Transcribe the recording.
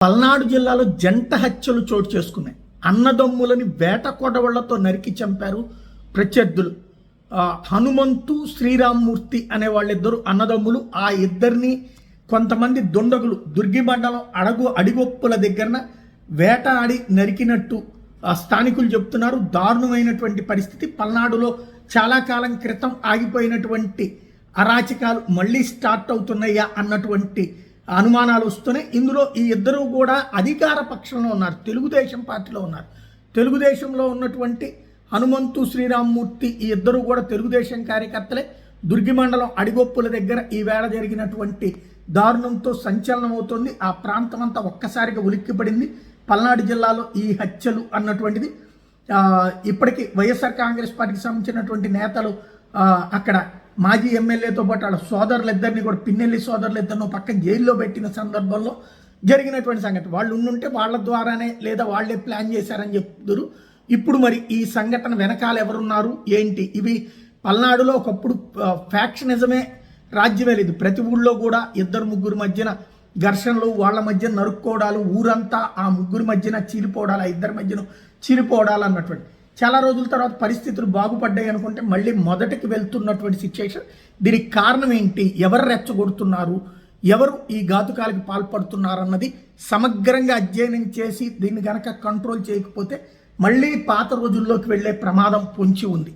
పల్నాడు జిల్లాలో జంట హత్యలు చోటు చేసుకున్నాయి. అన్నదమ్ములని వేట కొడవళ్లతో నరికి చంపారు ప్రత్యర్థులు. హనుమంతు శ్రీరామ్మూర్తి అనే వాళ్ళిద్దరు అన్నదమ్ములు. ఆ ఇద్దరిని కొంతమంది దుండగులు దుర్గి మండలం అడిగొప్పుల దగ్గరన వేటాడి నరికినట్టు స్థానికులు చెప్తున్నారు. దారుణమైనటువంటి పరిస్థితి. పల్నాడులో చాలా కాలం క్రితం ఆగిపోయినటువంటి అరాచకాలు మళ్ళీ స్టార్ట్ అవుతున్నాయా అన్నటువంటి అనుమానాలు వస్తున్నాయి. ఇందులో ఈ ఇద్దరు కూడా అధికార పక్షంలో ఉన్నారు, తెలుగుదేశం పార్టీలో ఉన్నారు. తెలుగుదేశంలో ఉన్నటువంటి హనుమంతు శ్రీరామ్మూర్తి ఈ ఇద్దరు కూడా తెలుగుదేశం కార్యకర్తలే. దుర్గి మండలం అడిగొప్పుల దగ్గర ఈ వేళ జరిగినటువంటి దారుణంతో సంచలనం అవుతుంది. ఆ ప్రాంతం అంతా ఒక్కసారిగా ఉలిక్కిపడింది. పల్నాడు జిల్లాలో ఈ హత్యలు అన్నటువంటిది ఇప్పటికీ వైఎస్ఆర్ కాంగ్రెస్ పార్టీకి సంబంధించినటువంటి నేతలు అక్కడ మాజీ ఎమ్మెల్యేతో పాటు వాళ్ళ సోదరులిద్దరిని కూడా పిన్నెల్లి సోదరులిద్దరిని పక్కన జైల్లో పెట్టిన సందర్భంలో జరిగినటువంటి సంఘటన. వాళ్ళు ఉండుంటే వాళ్ళ ద్వారానే లేదా వాళ్లే ప్లాన్ చేశారని చెప్తున్నారు. ఇప్పుడు మరి ఈ సంఘటన వెనకాల ఎవరున్నారు ఏంటి? ఇవి పల్నాడులో ఒకప్పుడు ఫ్యాక్షనిజమే రాజ్యమేలేదు. ప్రతి ఊళ్ళో కూడా ఇద్దరు ముగ్గురు మధ్యన ఘర్షణలు, వాళ్ళ మధ్య నరుక్కోవడాలు, ఊరంతా ఆ ముగ్గురు మధ్యన చీలిపోవడాలు, ఆ ఇద్దరి మధ్యన చీలిపోవడాలు అన్నటువంటి. చాలా రోజుల తర్వాత పరిస్థితులు బాగుపడ్డాయి అనుకుంటే మళ్ళీ మొదటికి వెళ్తున్నటువంటి సిచ్యుయేషన్. దీనికి కారణం ఏంటి? ఎవరు రెచ్చగొడుతున్నారు, ఎవరు ఈ ఘాతుకాలకు పాల్పడుతున్నారు అన్నది సమగ్రంగా అధ్యయనం చేసి దీన్ని గనక కంట్రోల్ చేయకపోతే మళ్ళీ పాత రోజుల్లోకి వెళ్ళే ప్రమాదం పొంచి ఉంది.